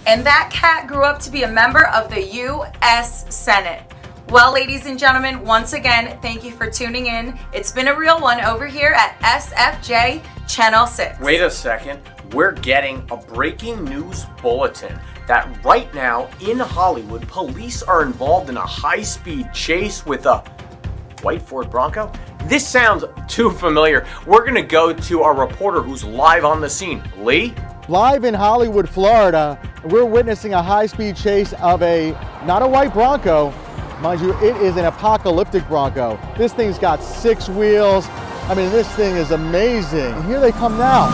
and that cat grew up to be a member of the U.S. Senate. Well, ladies and gentlemen, once again, thank you for tuning in. It's been a real one over here at SFJ Channel 6. Wait a second. We're getting a breaking news bulletin that right now in Hollywood, police are involved in a high-speed chase with a white Ford Bronco. This sounds too familiar. We're gonna go to our reporter who's live on the scene. Lee? Live in Hollywood, Florida, we're witnessing a high-speed chase of not a white Bronco. Mind you, it is an apocalyptic Bronco. This thing's got 6 wheels. I mean, this thing is amazing. And here they come now.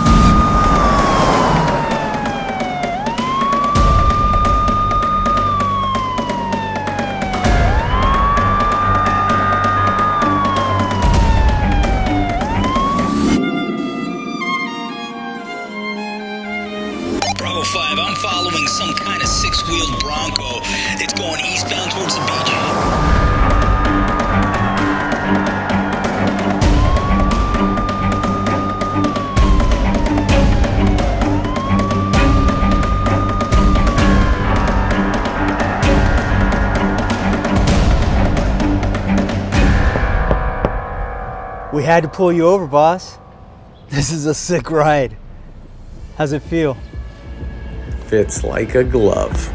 Bravo 5, I'm following some kind of 6-wheeled Bronco. It's going eastbound towards the beach. We had to pull you over, boss. This is a sick ride. How's it feel? Fits like a glove.